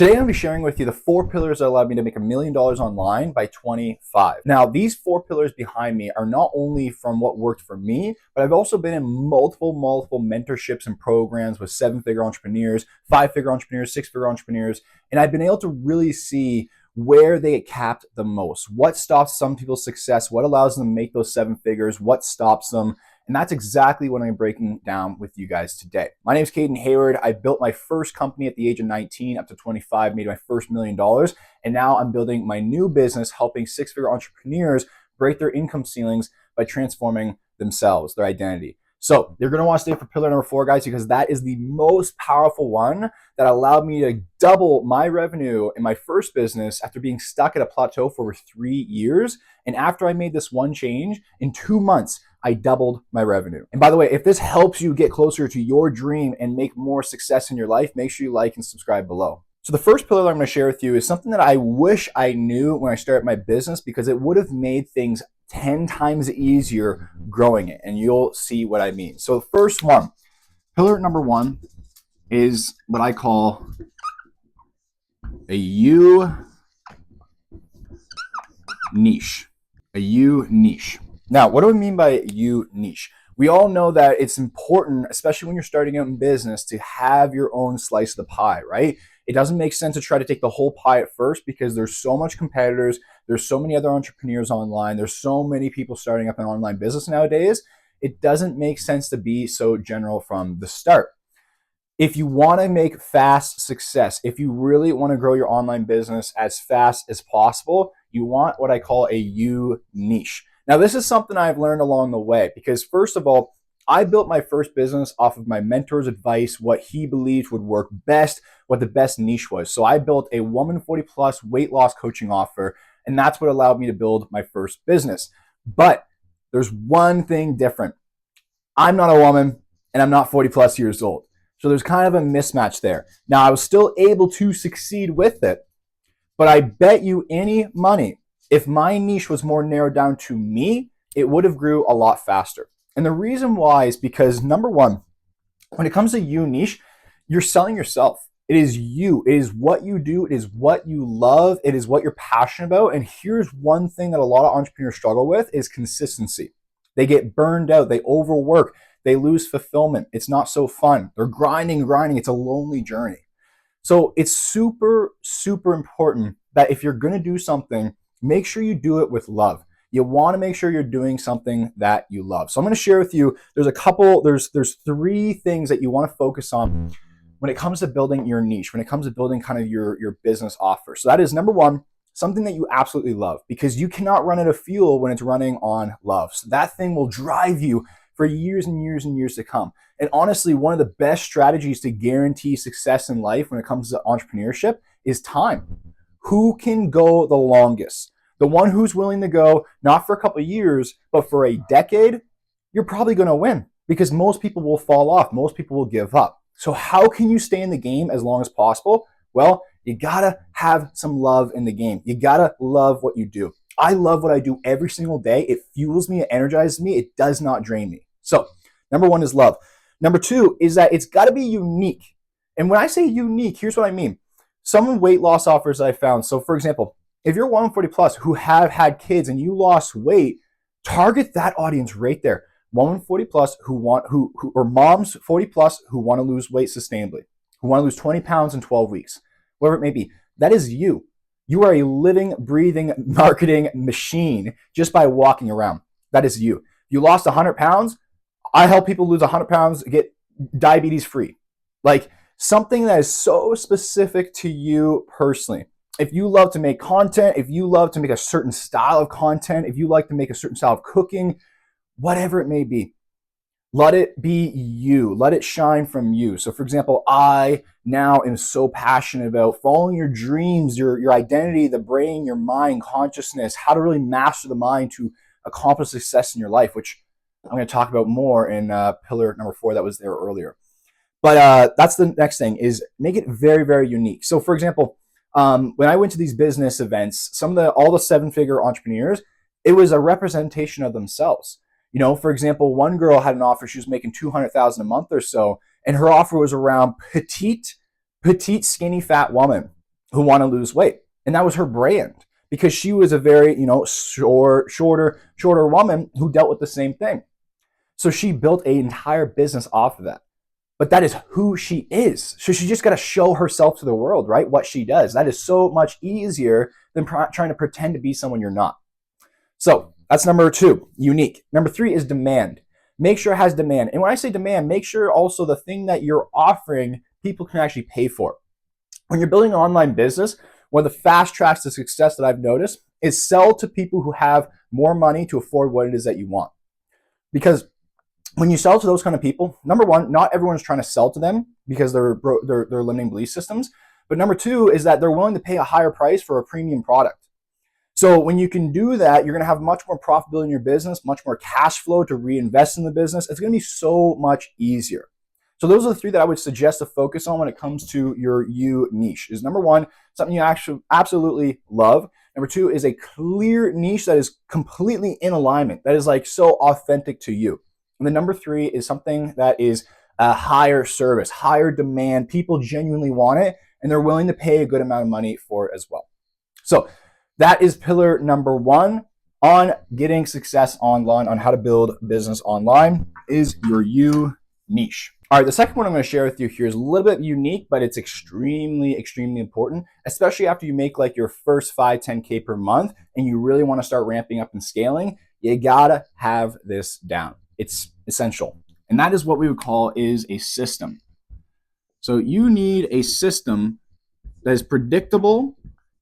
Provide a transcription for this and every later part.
Today, I'm going to be sharing with you the 4 pillars that allowed me to make $1 million online by 25. Now, these 4 pillars behind me are not only from what worked for me, but I've also been in multiple mentorships and programs with 7-figure entrepreneurs, 5-figure entrepreneurs, 6-figure entrepreneurs, and I've been able to really see where they get capped the most. What stops some people's success? What allows them to make those 7 figures? What stops them? And that's exactly what I'm breaking down with you guys today. My name is Caden Hayward. I built my first company at the age of 19 up to 25, made my first $1 million. And now I'm building my new business, helping 6-figure entrepreneurs break their income ceilings by transforming themselves, their identity. So you're going to want to stay for pillar number 4, guys, because that is the most powerful one that allowed me to double my revenue in my first business after being stuck at a plateau for over 3 years. And after I made this one change, in 2 months, I doubled my revenue. And by the way, if this helps you get closer to your dream and make more success in your life, make sure you like and subscribe below. So the first pillar that I'm going to share with you is something that I wish I knew when I started my business, because it would have made things 10 times easier growing it. And you'll see what I mean. So the first one, pillar number 1, is what I call a U niche. A U niche. Now, what do I mean by U niche? We all know that it's important, especially when you're starting out in business, to have your own slice of the pie, right? It doesn't make sense to try to take the whole pie at first, because there's so much competitors. There's so many other entrepreneurs online. There's so many people starting up an online business nowadays. It doesn't make sense to be so general from the start. If you want to make fast success, if you really want to grow your online business as fast as possible, you want what I call a U niche. Now, this is something I've learned along the way, because first of all, I built my first business off of my mentor's advice, what he believed would work best, what the best niche was. So I built a woman 40 plus weight loss coaching offer, and that's what allowed me to build my first business. But there's one thing different. I'm not a woman and I'm not 40 plus years old. So there's kind of a mismatch there. Now, I was still able to succeed with it, but I bet you any money, if my niche was more narrowed down to me, it would have grew a lot faster. And the reason why is because, number one, when it comes to you niche, you're selling yourself. It is you. It is what you do. It is what you love. It is what you're passionate about. And here's one thing that a lot of entrepreneurs struggle with is consistency. They get burned out. They overwork. They lose fulfillment. It's not so fun. They're grinding. It's a lonely journey. So it's super important that if you're going to do something, make sure you do it with love. You want to make sure you're doing something that you love. So I'm going to share with you, there's 3 things that you want to focus on when it comes to building your niche, when it comes to building kind of your business offer. So that is, number 1, something that you absolutely love, because you cannot run out of fuel when it's running on love. So that thing will drive you for years and years to come. And honestly, one of the best strategies to guarantee success in life when it comes to entrepreneurship is time. Who can go the longest? The one who's willing to go not for a couple of years, but for a decade, you're probably going to win, because most people will fall off. Most people will give up. So how can you stay in the game as long as possible? Well, you got to have some love in the game. You got to love what you do. I love what I do every single day. It fuels me. It energizes me. It does not drain me. So number 1 is love. Number 2 is that it's got to be unique. And when I say unique, here's what I mean. Some weight loss offers I found. So for example, if you're 140 plus who have had kids and you lost weight, target that audience right there. 140 plus or moms 40 plus who want to lose weight sustainably, who want to lose 20 pounds in 12 weeks, whatever it may be. That is you. You are a living, breathing marketing machine just by walking around. That is you. You lost 100 pounds. I help people lose 100 pounds, get diabetes free. Like something that is so specific to you personally. If you love to make content, if you love to make a certain style of content, if you like to make a certain style of cooking, whatever it may be, let it be you. Let it shine from you. So for example, I now am so passionate about following your dreams, your identity, the brain, your mind, consciousness, how to really master the mind to accomplish success in your life, which I'm going to talk about more in pillar number 4 that was there earlier. But that's the next thing, is make it very unique. So for example, when I went to these business events, all the 7-figure entrepreneurs, it was a representation of themselves. You know, for example, one girl had an offer. She was making $200,000 a month or so, and her offer was around petite, skinny, fat woman. who want to lose weight. And that was her brand because she was a very, shorter woman who dealt with the same thing. So she built an entire business off of that. But that is who she is. So she just got to show herself to the world, right? What she does. That is so much easier than trying to pretend to be someone you're not. So that's number 2, unique. Number 3 is demand. Make sure it has demand. And when I say demand, make sure also the thing that you're offering, people can actually pay for. When you're building an online business, one of the fast tracks to success that I've noticed is sell to people who have more money to afford what it is that you want. Because when you sell to those kind of people, number 1, not everyone's trying to sell to them because they're limiting belief systems. But number 2 is that they're willing to pay a higher price for a premium product. So when you can do that, you're going to have much more profitability in your business, much more cash flow to reinvest in the business. It's going to be so much easier. So those are the 3 that I would suggest to focus on when it comes to your you niche. Is number 1, something you actually absolutely love. Number 2 is a clear niche that is completely in alignment, that is like so authentic to you. And then number 3 is something that is a higher service, higher demand. People genuinely want it, and they're willing to pay a good amount of money for it as well. So that is pillar number 1 on getting success online, on how to build business online, is your you niche. All right, the second one I'm going to share with you here is a little bit unique, but it's extremely, extremely important, especially after you make like your first 5, 10K per month and you really want to start ramping up and scaling. You gotta have this down. It's essential. And that is what we would call is a system. So you need a system that is predictable,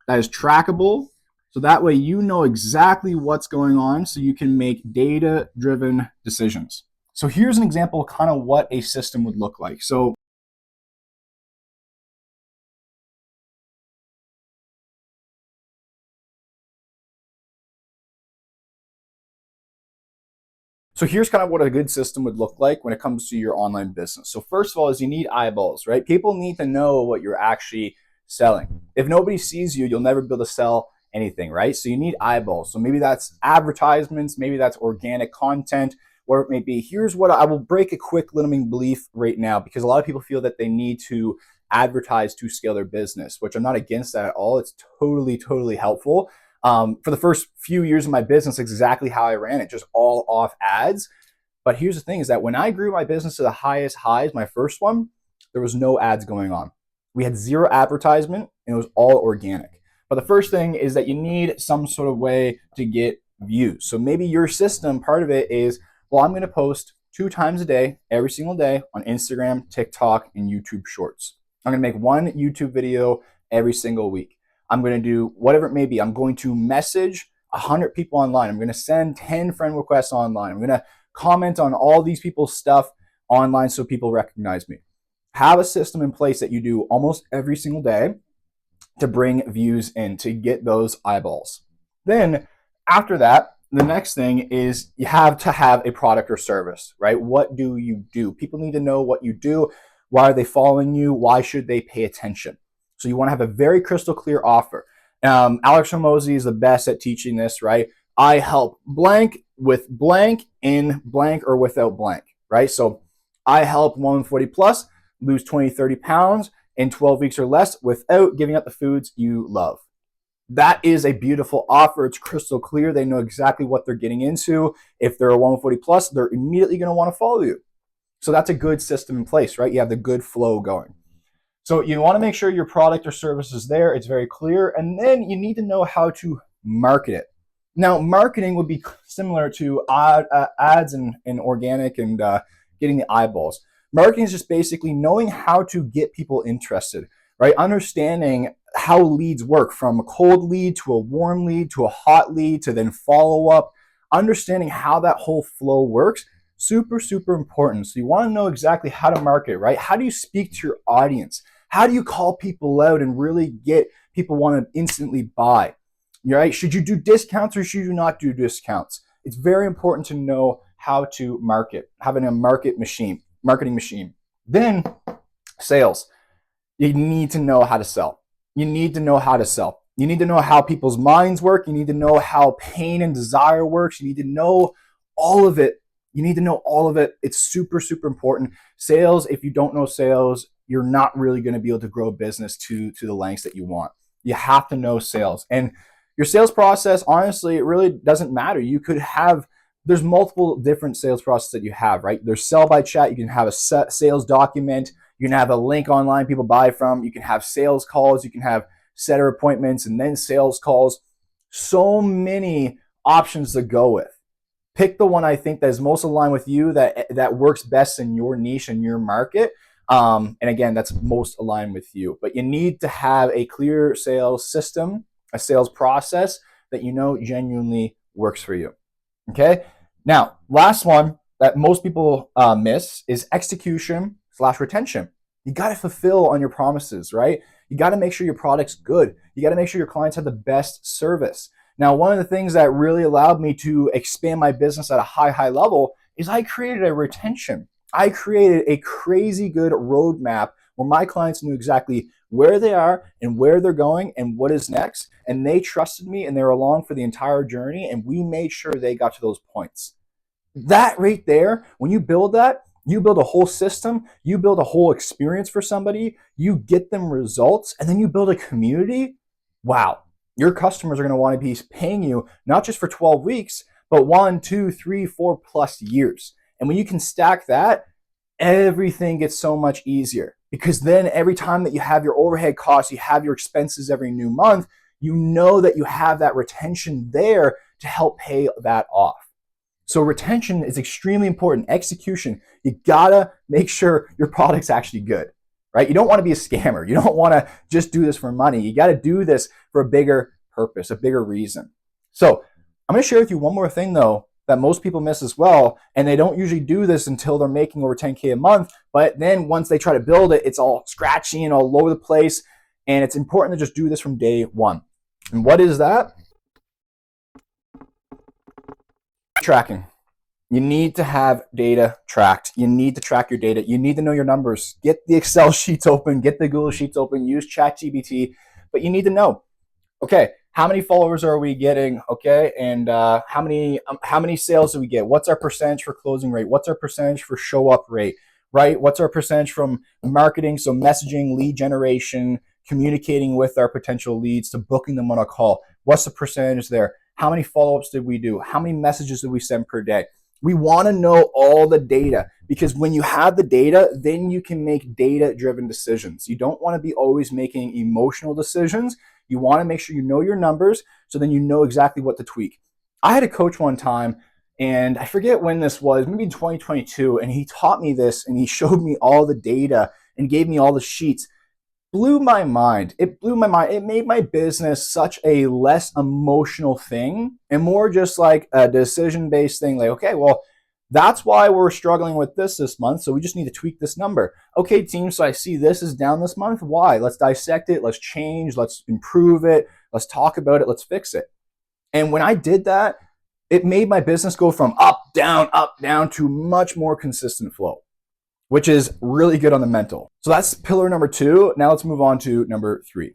that is trackable, so that way you know exactly what's going on so you can make data-driven decisions. So here's an example of kind of what a system would look like. So here's kind of what a good system would look like when it comes to your online business. So first of all is you need eyeballs, right? People need to know what you're actually selling. If nobody sees you, you'll never be able to sell anything, right? So you need eyeballs. So maybe that's advertisements, maybe that's organic content, where it may be. Here's what I will break a quick limiting belief right now, because a lot of people feel that they need to advertise to scale their business, which I'm not against that at all. It's totally helpful. For the first few years of my business, exactly how I ran it, just all off ads. But here's the thing is that when I grew my business to the highest highs, my first one, there was no ads going on. We had 0 advertisement and it was all organic. But the first thing is that you need some sort of way to get views. So maybe your system, part of it is, well, I'm going to post 2 times a day, every single day on Instagram, TikTok, and YouTube Shorts. I'm going to make 1 YouTube video every single week. I'm going to do whatever it may be. I'm going to message 100 people online. I'm going to send 10 friend requests online. I'm going to comment on all these people's stuff online so people recognize me. Have a system in place that you do almost every single day to bring views in, to get those eyeballs. Then after that, the next thing is you have to have a product or service, right? What do you do? People need to know what you do. Why are they following you? Why should they pay attention? So you want to have a very crystal clear offer. Alex Hormozi is the best at teaching this, right? I help blank with blank in blank or without blank, right? So I help women 40 plus lose 20, 30 pounds in 12 weeks or less without giving up the foods you love. That is a beautiful offer. It's crystal clear. They know exactly what they're getting into. If they're a 140 plus, they're immediately going to want to follow you. So that's a good system in place, right? You have the good flow going. So you want to make sure your product or service is there. It's very clear. And then you need to know how to market it. Now, marketing would be similar to ads and organic and getting the eyeballs. Marketing is just basically knowing how to get people interested, right? Understanding how leads work, from a cold lead to a warm lead to a hot lead to then follow up. Understanding how that whole flow works, super important. So you want to know exactly how to market, right? How do you speak to your audience? How do you call people out and really get people want to instantly buy? Right? Should you do discounts or should you not do discounts? It's very important to know how to market, having a marketing machine. Then sales. You need to know how to sell. You need to know how to sell. You need to know how people's minds work. You need to know how pain and desire works. You need to know all of it. You need to know all of it. It's super important. Sales, if you don't know sales, you're not really going to be able to grow business to the lengths that you want. You have to know sales. And your sales process, honestly, it really doesn't matter. You could have, there's multiple different sales processes that you have, right? There's sell by chat. You can have a sales document. You can have a link online people buy from. You can have sales calls. You can have setter appointments and then sales calls. So many options to go with. Pick the one I think that is most aligned with you, that works best in your niche and your market. And again, that's most aligned with you. But you need to have a clear sales system, a sales process that you know genuinely works for you. Okay. Now, last one that most people miss is execution/retention. You got to fulfill on your promises, right? You got to make sure your product's good. You got to make sure your clients have the best service. Now, one of the things that really allowed me to expand my business at a high level is I created a retention. I created a crazy good roadmap where my clients knew exactly where they are and where they're going and what is next. And they trusted me and they were along for the entire journey. And we made sure they got to those points. That right there, when you build that, you build a whole system, you build a whole experience for somebody, you get them results, and then you build a community. Wow. Your customers are going to want to be paying you not just for 12 weeks, but 1, 2, 3, 4+ years. And when you can stack that, everything gets so much easier, because then every time that you have your overhead costs, you have your expenses every new month, you know that you have that retention there to help pay that off. So retention is extremely important. Execution, you gotta make sure your product's actually good, right? You don't want to be a scammer. You don't want to just do this for money. You got to do this for a bigger purpose, a bigger reason. So I'm going to share with you one more thing though that most people miss as well. And they don't usually do this until they're making over 10K a month. But then once they try to build it, it's all scratchy and all over the place. And it's important to just do this from day one. And what is that? Tracking. You need to have data tracked. You need to track your data. You need to know your numbers. Get the Excel sheets open, get the Google Sheets open, use ChatGPT, but you need to know, okay, how many followers are we getting? Okay, and how many sales do we get? What's our percentage for closing rate? What's our percentage for show up rate? Right? What's our percentage from marketing? So messaging, lead generation, communicating with our potential leads to booking them on a call. What's the percentage there? How many follow-ups did we do? How many messages did we send per day? We want to know all the data, because when you have the data, then you can make data-driven decisions. You don't want to be always making emotional decisions. You want to make sure you know your numbers, so then you know exactly what to tweak. I had a coach one time, and I forget when this was, maybe in 2022, and he taught me this, and he showed me all the data and gave me all the sheets. Blew my mind. It blew my mind. It made my business such a less emotional thing and more just like a decision-based thing. Like, okay, well, that's why we're struggling with this month. So we just need to tweak this number. Okay, team, so I see this is down this month. Why? Let's dissect it. Let's change. Let's improve it. Let's talk about it. Let's fix it. And when I did that, it made my business go from up, down, to much more consistent flow, which is really good on the mental. So that's pillar number 2. Now let's move on to number 3.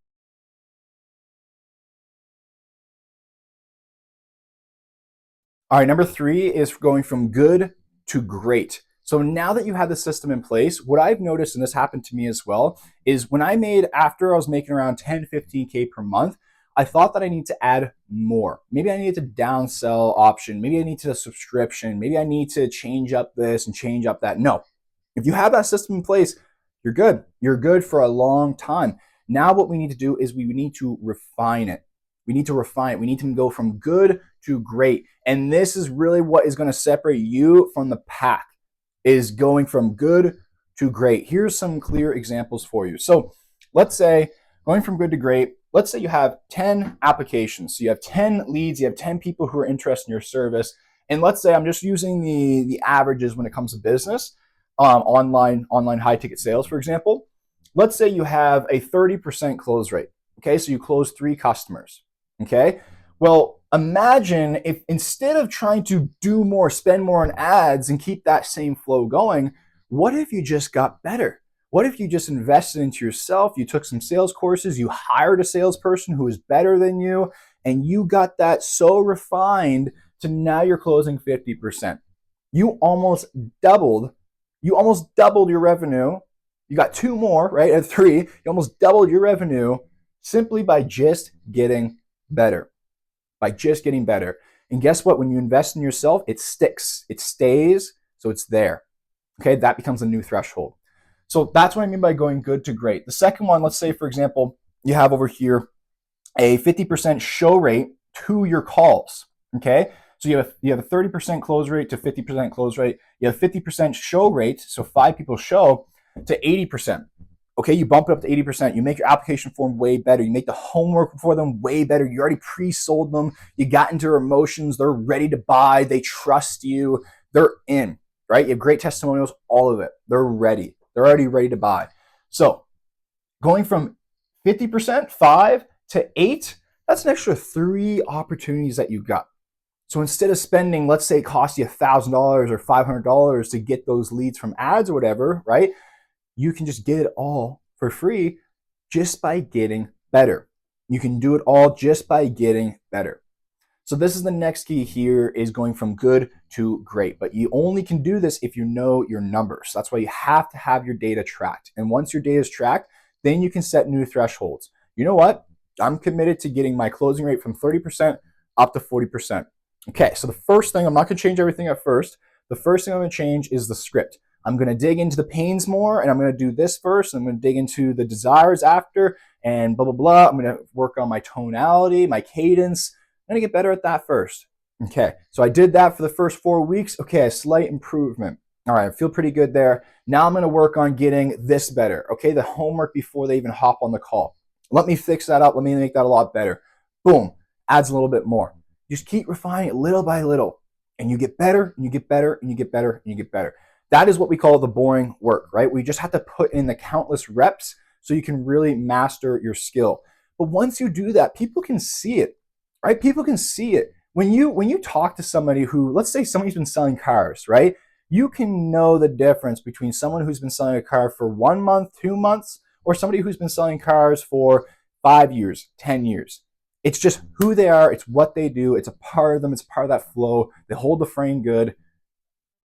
All right, number 3 is going from good to great. So now that you have the system in place, what I've noticed, and this happened to me as well, is when after I was making around 10, 15K per month, I thought that I need to add more. Maybe I needed to downsell option. Maybe I need to a subscription. Maybe I need to change up this and change up that. No. If you have that system in place, you're good. You're good for a long time. Now what we need to do is we need to refine it. We need to refine it. We need to go from good to great. And this is really what is going to separate you from the pack, is going from good to great. Here's some clear examples for you. So let's say going from good to great, let's say you have 10 applications. So you have 10 leads, you have 10 people who are interested in your service. And let's say I'm just using the averages when it comes to business. Online high ticket sales, for example. Let's say you have a 30% close rate. Okay, so you close 3 customers. Okay, well, imagine if instead of trying to do more, spend more on ads and keep that same flow going, what if you just got better? What if you just invested into yourself? You took some sales courses, you hired a salesperson who is better than you, and you got that so refined to now you're closing 50%. You almost doubled your revenue You got 2 more, right? At 3, you almost doubled your revenue simply by just getting better. By just getting better. And guess what? When you invest in yourself, it sticks, it stays, so it's there. Okay, that becomes a new threshold. So that's what I mean by going good to great. The second one, let's say, for example, you have over here a 50% show rate to your calls. Okay, so you have a 30% close rate to 50% close rate. You have 50% show rate, so 5 people show, to 80%. Okay, you bump it up to 80%. You make your application form way better. You make the homework for them way better. You already pre-sold them. You got into their emotions. They're ready to buy. They trust you. They're in, right? You have great testimonials, all of it. They're ready. They're already ready to buy. So going from 50%, 5 to 8, that's an extra 3 opportunities that you got. So instead of spending, let's say it costs you $1,000 or $500 to get those leads from ads or whatever, right? You can just get it all for free just by getting better. You can do it all just by getting better. So this is the next key here, is going from good to great. But you only can do this if you know your numbers. That's why you have to have your data tracked. And once your data is tracked, then you can set new thresholds. You know what? I'm committed to getting my closing rate from 30% up to 40%. Okay, so the first thing, I'm not going to change everything at first. The first thing I'm going to change is the script. I'm going to dig into the pains more, and I'm going to do this first. I'm going to dig into the desires after, and blah, blah, blah. I'm going to work on my tonality, my cadence. I'm going to get better at that first. Okay, so I did that for the first 4 weeks. Okay, a slight improvement. All right, I feel pretty good there. Now I'm going to work on getting this better. Okay, the homework before they even hop on the call. Let me fix that up. Let me make that a lot better. Boom, adds a little bit more. Just keep refining it little by little, and you get better, and you get better, and you get better, and you get better. That is what we call the boring work, right? We just have to put in the countless reps so you can really master your skill. But once you do that, people can see it, right? People can see it. When you talk to somebody who, let's say somebody who's been selling cars, right? You can know the difference between someone who's been selling a car for 1 month, 2 months, or somebody who's been selling cars for 5 years, 10 years. It's just who they are. It's what they do. It's a part of them. It's part of that flow. They hold the frame good.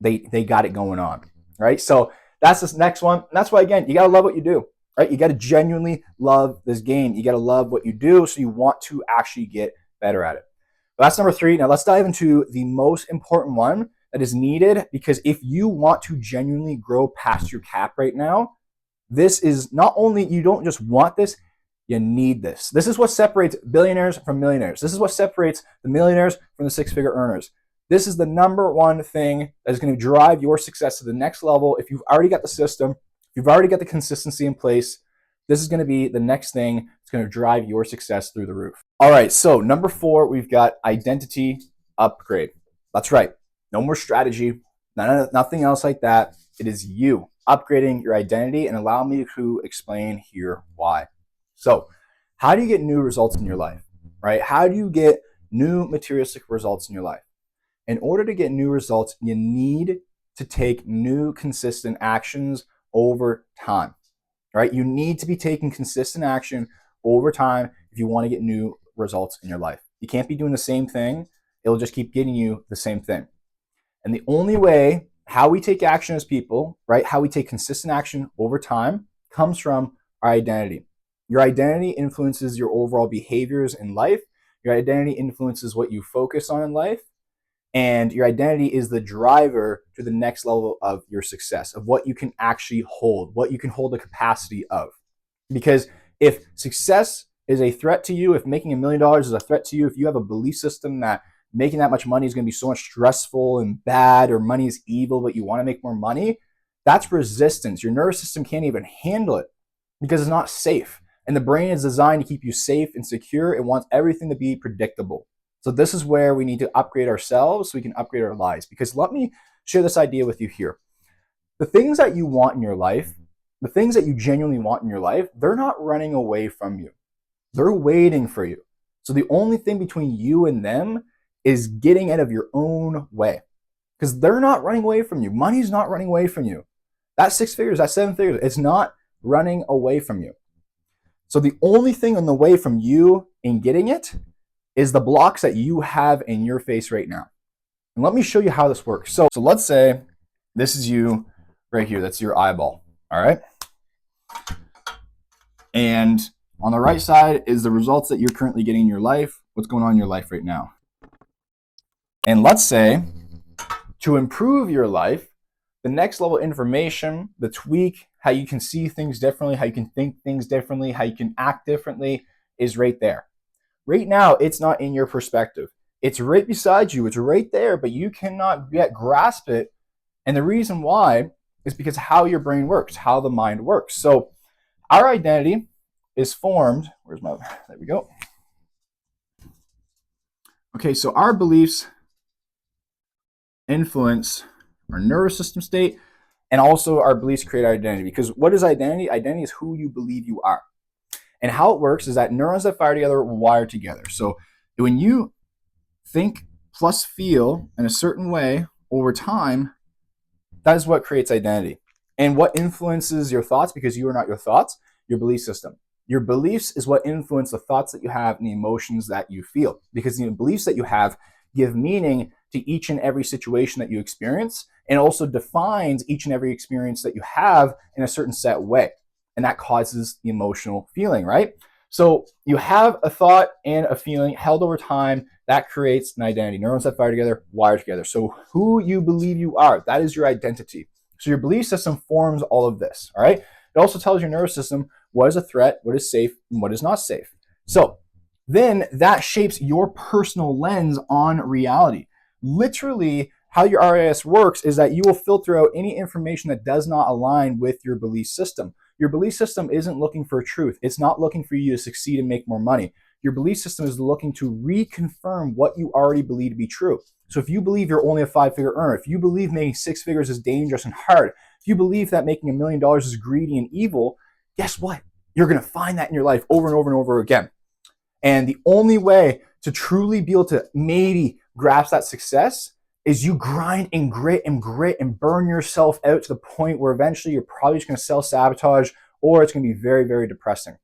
They got it going on, right? So that's this next one. And that's why, again, you got to love what you do, right? You got to genuinely love this game. You got to love what you do, so you want to actually get better at it. But that's number 3. Now let's dive into the most important one that is needed, because if you want to genuinely grow past your cap right now, this is not only, you don't just want this, you need this. This is what separates billionaires from millionaires. This is what separates the millionaires from the 6-figure earners. This is the number one thing that is going to drive your success to the next level. If you've already got the system, if you've already got the consistency in place, this is going to be the next thing that's going to drive your success through the roof. All right, so number 4, we've got identity upgrade. That's right. No more strategy, nothing else like that. It is you upgrading your identity, and allow me to explain here why. So how do you get new results in your life, right? How do you get new materialistic results in your life? In order to get new results, you need to take new consistent actions over time, right? You need to be taking consistent action over time if you want to get new results in your life. You can't be doing the same thing. It'll just keep getting you the same thing. And the only way, how we take action as people, right? How we take consistent action over time comes from our identity. Your identity influences your overall behaviors in life. Your identity influences what you focus on in life. And your identity is the driver to the next level of your success, of what you can actually hold, what you can hold the capacity of. Because if success is a threat to you, if making $1 million is a threat to you, if you have a belief system that making that much money is going to be so much stressful and bad, or money is evil, but you want to make more money, that's resistance. Your nervous system can't even handle it because it's not safe. And the brain is designed to keep you safe and secure. It wants everything to be predictable. So this is where we need to upgrade ourselves so we can upgrade our lives. Because let me share this idea with you here. The things that you want in your life, the things that you genuinely want in your life, they're not running away from you. They're waiting for you. So the only thing between you and them is getting out of your own way. Because they're not running away from you. Money's not running away from you. That 6 figures, that 7 figures, it's not running away from you. So the only thing on the way from you in getting it is the blocks that you have in your face right now. And let me show you how this works. So let's say this is you right here. That's your eyeball. All right. And on the right side is the results that you're currently getting in your life. What's going on in your life right now? And let's say to improve your life, the next level information, the tweak, how you can see things differently, how you can think things differently, how you can act differently is right there. Right now, it's not in your perspective. It's right beside you. It's right there, but you cannot yet grasp it. And the reason why is because how your brain works, how the mind works. So our identity is formed. There we go. Okay, so our beliefs influence our nervous system state, and also our beliefs create our identity. Because what is identity? Identity is who you believe you are. And how it works is that neurons that fire together will wire together. So when you think plus feel in a certain way over time, that is what creates identity. And what influences your thoughts, because you are not your thoughts, your belief system. Your beliefs is what influence the thoughts that you have and the emotions that you feel. Because the beliefs that you have give meaning to each and every situation that you experience, and also defines each and every experience that you have in a certain set way. And that causes the emotional feeling, right? So you have a thought and a feeling held over time that creates an identity. Neurons that fire together, wire together. So who you believe you are, that is your identity. So your belief system forms all of this, all right? It also tells your nervous system what is a threat, what is safe, and what is not safe. So then that shapes your personal lens on reality. Literally, how your RAS works is that you will filter out any information that does not align with your belief system. Your belief system isn't looking for truth. It's not looking for you to succeed and make more money. Your belief system is looking to reconfirm what you already believe to be true. So if you believe you're only a 5-figure earner, if you believe making 6 figures is dangerous and hard, if you believe that making $1 million is greedy and evil, guess what? You're going to find that in your life over and over and over again. And the only way to truly be able to maybe grasp that success is you grind and grit and burn yourself out to the point where eventually you're probably just going to self-sabotage, or it's going to be very, very depressing.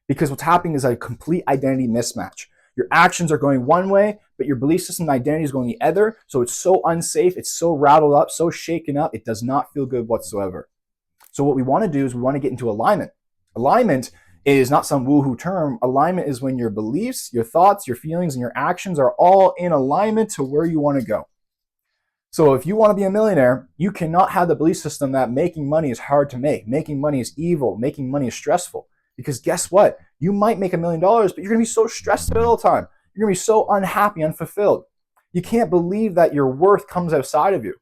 Because what's happening is a complete identity mismatch. Your actions are going one way, but your belief system and identity is going the other. So it's so unsafe, it's so rattled up, so shaken up, it does not feel good whatsoever. So what we want to do is we want to get into alignment. Alignment is not some woohoo term. Alignment is when your beliefs, your thoughts, your feelings, and your actions are all in alignment to where you want to go. So if you want to be a millionaire, you cannot have the belief system that making money is hard to make, making money is evil, making money is stressful. Because guess what? You might make $1 million, but you're going to be so stressed all the time. You're going to be so unhappy, unfulfilled. You can't believe that your worth comes outside of you,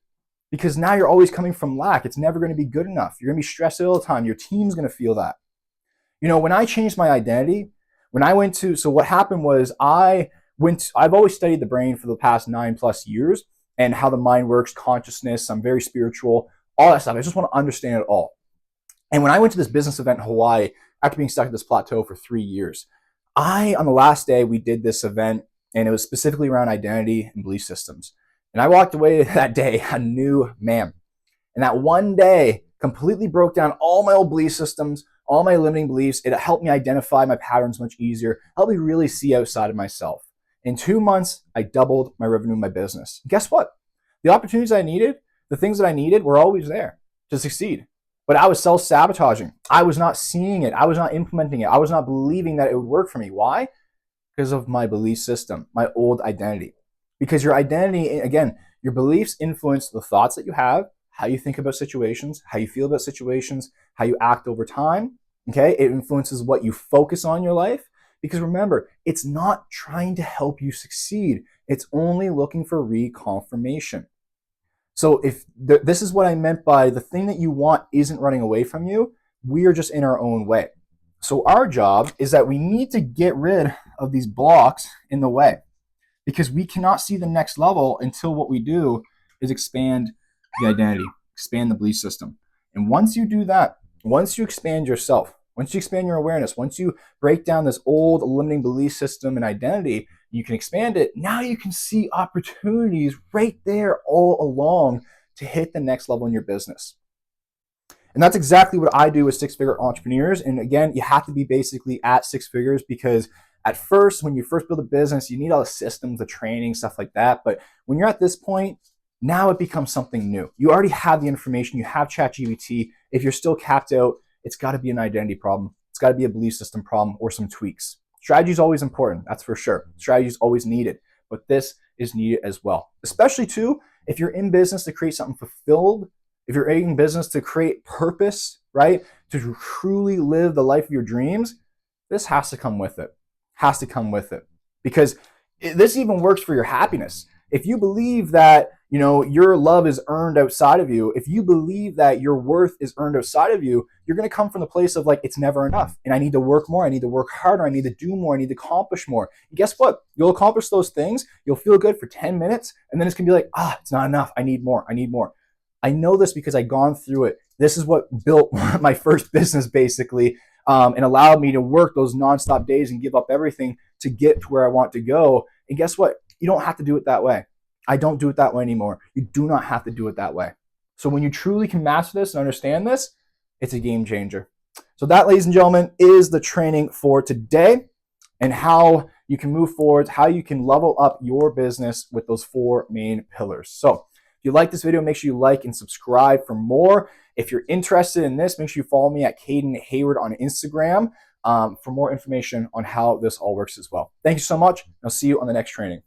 because now you're always coming from lack. It's never going to be good enough. You're going to be stressed all the time. Your team's going to feel that. You know, when I changed my identity, so what happened was I've always studied the brain for the past 9+ years and how the mind works, consciousness. I'm very spiritual, all that stuff. I just want to understand it all. And when I went to this business event in Hawaii, after being stuck at this plateau for 3 years, on the last day, we did this event, and it was specifically around identity and belief systems. And I walked away that day a new man. And that one day completely broke down all my old belief systems, all my limiting beliefs. It helped me identify my patterns much easier, helped me really see outside of myself. In 2 months, I doubled my revenue in my business. Guess what? The opportunities I needed, the things that I needed were always there to succeed. But I was self-sabotaging. I was not seeing it. I was not implementing it. I was not believing that it would work for me. Why? Because of my belief system, my old identity. Because your identity, again, your beliefs influence the thoughts that you have, how you think about situations, how you feel about situations, how you act over time. Okay? It influences what you focus on in your life. Because remember, it's not trying to help you succeed. It's only looking for reconfirmation. So if this is what I meant by the thing that you want isn't running away from you, we are just in our own way. So our job is that we need to get rid of these blocks in the way, because we cannot see the next level until what we do is expand the identity, expand the belief system. And once you do that, once you expand yourself, once you expand your awareness, once you break down this old limiting belief system and identity, you can expand it. Now you can see opportunities right there all along to hit the next level in your business. And that's exactly what I do with 6-figure entrepreneurs. And again, you have to be basically at 6 figures, because at first, when you first build a business, you need all the systems, the training, stuff like that. But when you're at this point, now it becomes something new. You already have the information. You have ChatGPT. If you're still capped out, it's got to be an identity problem. It's got to be a belief system problem or some tweaks. Strategy is always important, that's for sure. Strategy is always needed, but this is needed as well. Especially too, if you're in business to create something fulfilled, if you're in business to create purpose, right? To truly live the life of your dreams, this has to come with it. Has to come with it. Because this even works for your happiness. If you believe that, your love is earned outside of you, if you believe that your worth is earned outside of you, you're going to come from the place of like, it's never enough. And I need to work more. I need to work harder. I need to do more. I need to accomplish more. And guess what? You'll accomplish those things. You'll feel good for 10 minutes. And then it's going to be like, it's not enough. I need more. I need more. I know this because I've gone through it. This is what built my first business basically, and allowed me to work those nonstop days and give up everything to get to where I want to go. And guess what? You don't have to do it that way. I don't do it that way anymore. You do not have to do it that way. So when you truly can master this and understand this, it's a game changer. So that, ladies and gentlemen, is the training for today and how you can move forward, how you can level up your business with those 4 main pillars. So if you like this video, make sure you like and subscribe for more. If you're interested in this, make sure you follow me at Caden Hayward on Instagram for more information on how this all works as well. Thank you so much. I'll see you on the next training.